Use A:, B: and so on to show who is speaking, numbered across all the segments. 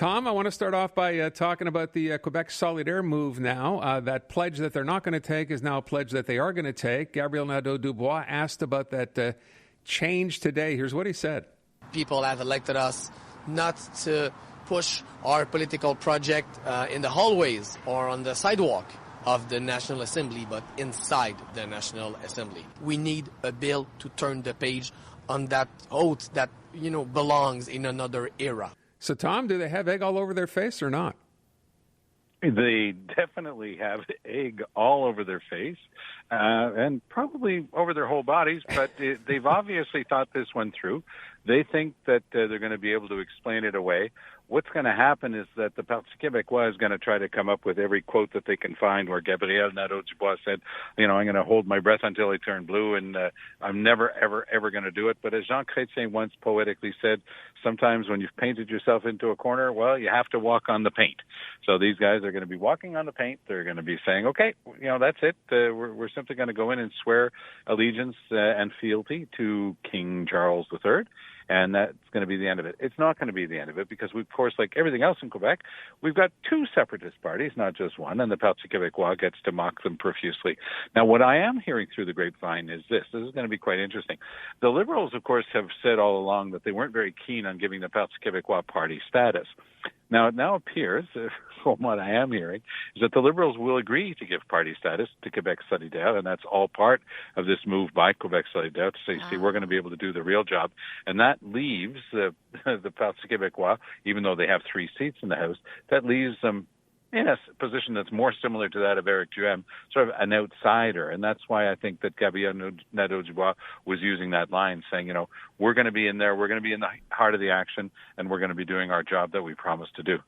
A: Tom, I want to start off by talking about the Quebec Solidaire move now. That pledge that they're not going to take is now a pledge that they are going to take. Gabriel Nadeau-Dubois asked about that change today. Here's what he said.
B: People have elected us not to push our political project in the hallways or on the sidewalk of the National Assembly, but inside the National Assembly. We need a bill to turn the page on that oath that, belongs in another era.
A: So, Tom, do they have egg all over their face or not?
C: They definitely have egg all over their face and probably over their whole bodies, but they've obviously thought this one through. They think that they're going to be able to explain it away. What's going to happen is that the Parti Québécois is going to try to come up with every quote that they can find where Gabriel Nadeau-Dubois said, I'm going to hold my breath until I turn blue, and I'm never, ever, ever going to do it. But as Jean Chrétien once poetically said, sometimes when you've painted yourself into a corner, well, you have to walk on the paint. So these guys are going to be walking on the paint. They're going to be saying, okay, that's it. We're simply going to go in and swear allegiance and fealty to King Charles III. And that's going to be the end of it. It's not going to be the end of it because, we, of course, like everything else in Quebec, we've got two separatist parties, not just one, and the Parti Québécois gets to mock them profusely. Now, what I am hearing through the grapevine is this. This is going to be quite interesting. The Liberals, of course, have said all along that they weren't very keen on giving the Parti Québécois party status. Now, it now appears, from what I am hearing, is that the Liberals will agree to give party status to Quebec Solidaire, and that's all part of this move by Quebec Solidaire to say, see, we're going to be able to do the real job. And that leaves the Parti Québécois, even though they have 3 seats in the House, that leaves them in a position that's more similar to that of Éric Duhem, sort of an outsider. And that's why I think that Gabriel Nadeau-Dubois was using that line, saying, we're going to be in there, we're going to be in the heart of the action, and we're going to be doing our job that we promised to do.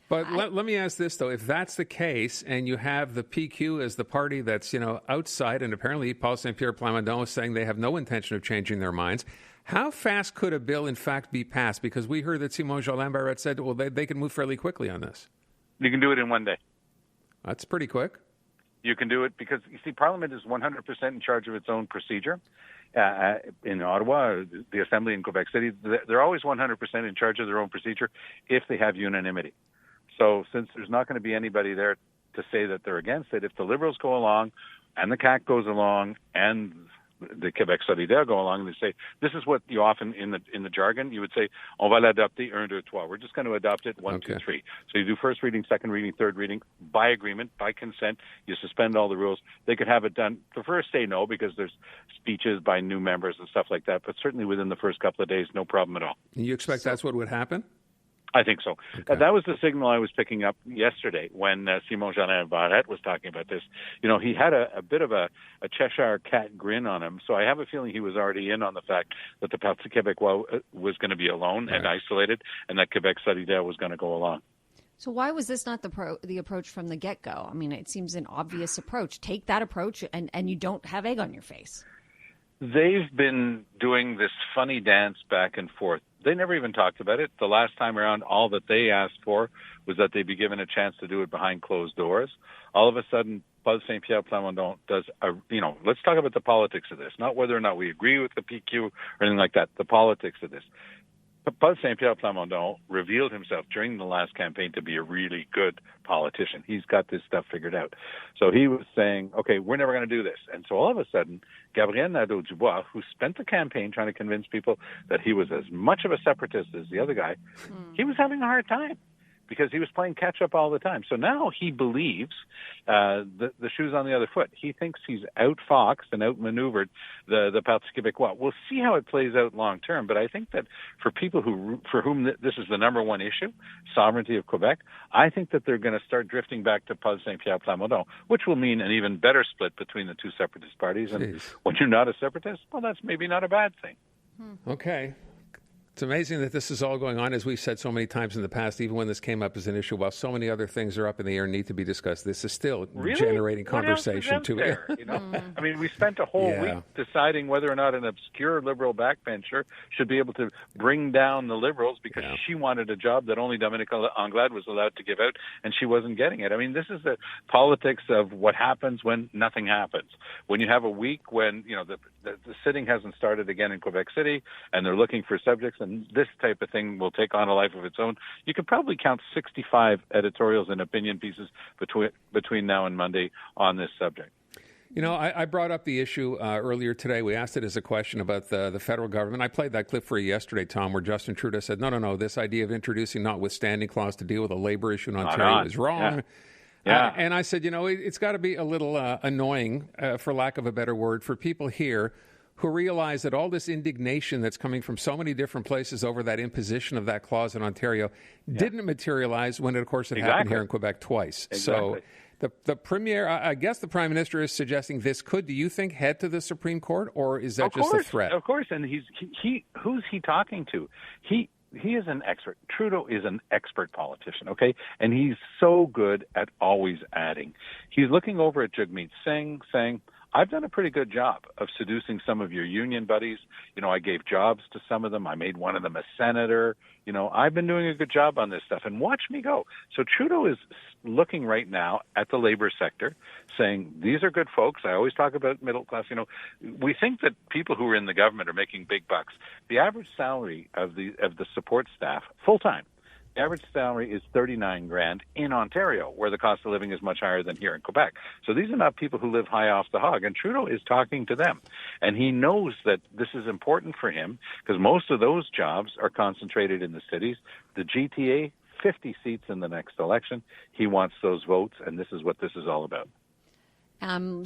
A: But let me ask this, though. If that's the case, and you have the PQ as the party that's, outside, and apparently Paul Saint-Pierre Plamondon is saying they have no intention of changing their minds, how fast could a bill, in fact, be passed? Because we heard that Simon Jolin Barrette said, well, they can move fairly quickly on this.
C: You can do it in one day.
A: That's pretty quick.
C: You can do it because, you see, Parliament is 100% in charge of its own procedure. In Ottawa, the Assembly in Quebec City, they're always 100% in charge of their own procedure if they have unanimity. So since there's not going to be anybody there to say that they're against it, if the Liberals go along and the CAQ goes along and the Quebec Solidaire go along, and they say, this is what you often, in the jargon, you would say, on va l'adopter 1, 2, 3. We're just going to adopt it 1, 2, 3. So you do first reading, second reading, third reading, by agreement, by consent. You suspend all the rules. They could have it done. The first say no, because there's speeches by new members and stuff like that, but certainly within the first couple of days, no problem at all.
A: You expect that's what would happen?
C: I think so. Okay. That was the signal I was picking up yesterday when Simon Jolin Barrette was talking about this. He had a bit of a Cheshire cat grin on him, so I have a feeling he was already in on the fact that the Parti Québécois was going to be alone and isolated, and that Quebec Solidaire was going to go along.
D: So why was this not the approach from the get-go? I mean, it seems an obvious approach. Take that approach, and you don't have egg on your face.
C: They've been doing this funny dance back and forth. They never even talked about it. The last time around, all that they asked for was that they be given a chance to do it behind closed doors. All of a sudden, Paul Saint-Pierre Plamondon does let's talk about the politics of this, not whether or not we agree with the PQ or anything like that, the politics of this. Paul Saint-Pierre Plamondon revealed himself during the last campaign to be a really good politician. He's got this stuff figured out. So he was saying, okay, we're never going to do this. And so all of a sudden, Gabriel Nadeau-Dubois, who spent the campaign trying to convince people that he was as much of a separatist as the other guy, he was having a hard time because he was playing catch-up all the time. So now he believes the shoe's on the other foot. He thinks he's outfoxed and outmaneuvered the Parti Québécois. We'll see how it plays out long-term, but I think that for people for whom this is the number one issue, sovereignty of Quebec, I think that they're going to start drifting back to Paul Saint-Pierre Plamondon, which will mean an even better split between the two separatist parties. And when you're not a separatist, well, that's maybe not a bad thing.
A: Okay. It's amazing that this is all going on, as we've said so many times in the past, even when this came up as an issue, while so many other things are up in the air and need to be discussed. This is still generating conversation to it.
C: I mean, we spent a whole week deciding whether or not an obscure Liberal backbencher should be able to bring down the Liberals because she wanted a job that only Dominique Anglade was allowed to give out, and she wasn't getting it. I mean, this is the politics of what happens when nothing happens. When you have a week when, the sitting hasn't started again in Quebec City, and they're looking for subjects, and and this type of thing will take on a life of its own, you could probably count 65 editorials and opinion pieces between now and Monday on this subject.
A: You know, I brought up the issue earlier today. We asked it as a question about the federal government. I played that clip for you yesterday, Tom, where Justin Trudeau said, no, this idea of introducing notwithstanding clause to deal with a labor issue in Ontario is wrong. Yeah. And I said, it's got to be a little annoying, for lack of a better word, for people here who realize that all this indignation that's coming from so many different places over that imposition of that clause in Ontario didn't materialize when, of course, it happened here in Quebec twice.
C: Exactly.
A: So the Premier, I guess the Prime Minister is suggesting this could, do you think, head to the Supreme Court, or is that just a threat?
C: Of course, and who's he talking to? He is an expert. Trudeau is an expert politician, okay? And he's so good at always adding. He's looking over at Jagmeet Singh saying, I've done a pretty good job of seducing some of your union buddies. I gave jobs to some of them. I made one of them a senator. I've been doing a good job on this stuff, and watch me go. So Trudeau is looking right now at the labor sector, saying, these are good folks. I always talk about middle class. We think that people who are in the government are making big bucks. The average salary of the support staff, full-time, the average salary is $39,000 in Ontario, where the cost of living is much higher than here in Quebec. So these are not people who live high off the hog, and Trudeau is talking to them. And he knows that this is important for him because most of those jobs are concentrated in the cities. The GTA, 50 seats in the next election. He wants those votes, and this is what this is all about.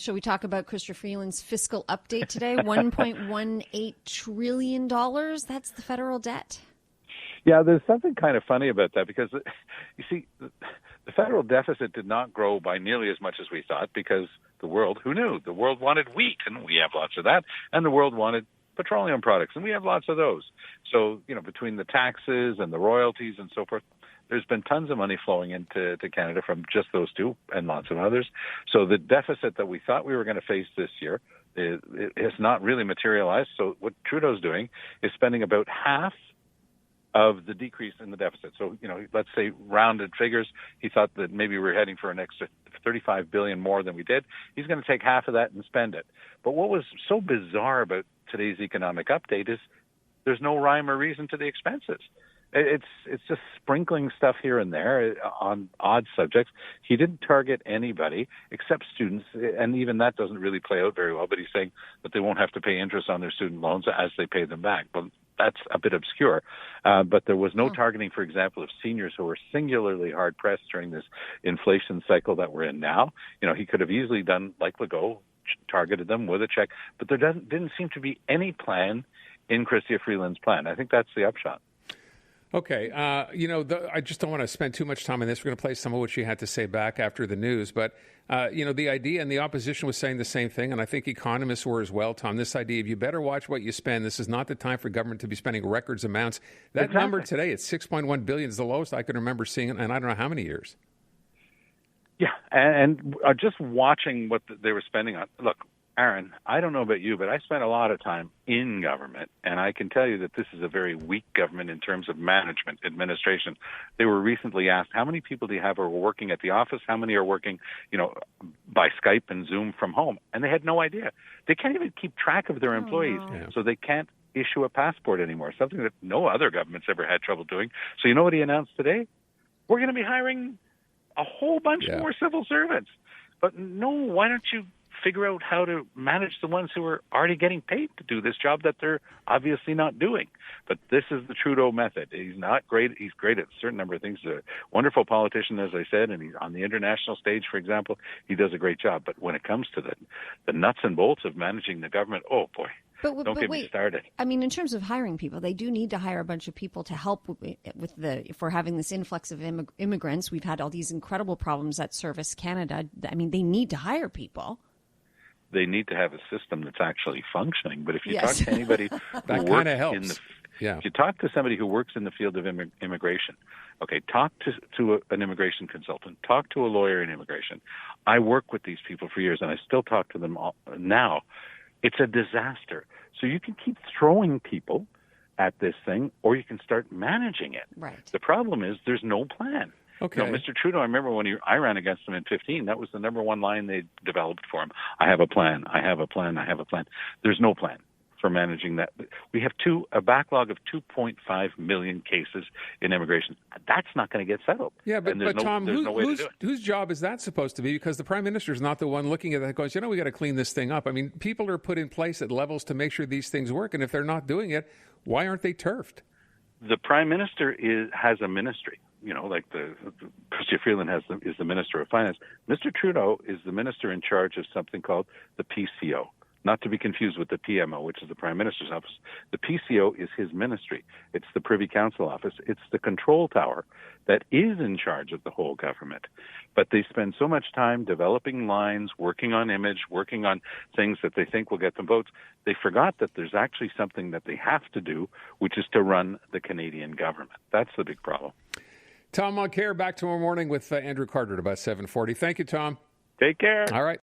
D: Shall we talk about Chrystia Freeland's fiscal update today? $1.18 trillion. That's the federal debt.
C: Yeah, there's something kind of funny about that because, you see, the federal deficit did not grow by nearly as much as we thought because the world, who knew? The world wanted wheat, and we have lots of that, and the world wanted petroleum products, and we have lots of those. So, between the taxes and the royalties and so forth, there's been tons of money flowing into Canada from just those two and lots of others. So the deficit that we thought we were going to face this year, it has not really materialized. So what Trudeau's doing is spending about half of the decrease in the deficit. So, let's say rounded figures, he thought that maybe we were heading for an extra $35 billion more than we did. He's going to take half of that and spend it. But what was so bizarre about today's economic update is there's no rhyme or reason to the expenses. It's just sprinkling stuff here and there on odd subjects. He didn't target anybody except students, and even that doesn't really play out very well, but he's saying that they won't have to pay interest on their student loans as they pay them back. But that's a bit obscure. But there was no targeting, for example, of seniors who were singularly hard-pressed during this inflation cycle that we're in now. He could have easily done like Legault, targeted them with a check, but there didn't seem to be any plan in Chrystia Freeland's plan. I think that's the upshot.
A: Okay. I just don't want to spend too much time on this. We're going to play some of what she had to say back after the news. But, the idea, and the opposition was saying the same thing, and I think economists were as well, Tom, this idea of you better watch what you spend. This is not the time for government to be spending records amounts. That number today, it's $6.1 billion, is the lowest I can remember seeing in I don't know how many years.
C: Yeah, and just watching what they were spending on. Look, Aaron, I don't know about you, but I spent a lot of time in government, and I can tell you that this is a very weak government in terms of management, administration. They were recently asked, how many people do you have who are working at the office? How many are working, by Skype and Zoom from home? And they had no idea. They can't even keep track of their employees, so they can't issue a passport anymore, something that no other government's ever had trouble doing. So you know what he announced today? We're going to be hiring a whole bunch more civil servants. But no, why don't you figure out how to manage the ones who are already getting paid to do this job that they're obviously not doing? But this is the Trudeau method. He's not great. He's great at a certain number of things. He's a wonderful politician, as I said, and he's on the international stage, for example. He does a great job. But when it comes to the nuts and bolts of managing the government, oh, boy. Don't get me started.
D: I mean, in terms of hiring people, they do need to hire a bunch of people to help if we're having this influx of immigrants. We've had all these incredible problems at Service Canada. I mean, they need to hire people.
C: They need to have a system that's actually functioning. But if you talk to anybody
A: that kind of helps.
C: If you talk to somebody who works in the field of immigration, okay, talk to an immigration consultant, talk to a lawyer in immigration. I work with these people for years, and I still talk to them now. It's a disaster. So you can keep throwing people at this thing, or you can start managing it.
D: Right.
C: The problem is there's no plan.
A: Okay.
C: Mr. Trudeau, I remember when I ran against him in 2015, that was the number one line they developed for him. I have a plan. I have a plan. I have a plan. There's no plan. for managing that. We have a backlog of 2.5 million cases in immigration. That's not going to get settled.
A: Yeah, but Tom, whose job is that supposed to be? Because the Prime Minister is not the one looking at that going, we got to clean this thing up. I mean, people are put in place at levels to make sure these things work, and if they're not doing it, why aren't they turfed?
C: The Prime Minister has a ministry. Like Chrystia Freeland is the Minister of Finance. Mr. Trudeau is the minister in charge of something called the PCO, not to be confused with the PMO, which is the Prime Minister's office. The PCO is his ministry. It's the Privy Council office. It's the control tower that is in charge of the whole government. But they spend so much time developing lines, working on image, working on things that they think will get them votes. They forgot that there's actually something that they have to do, which is to run the Canadian government. That's the big problem.
A: Tom Mulcair, back tomorrow morning with Andrew Carter at about 7:40. Thank you, Tom.
C: Take care.
A: All right.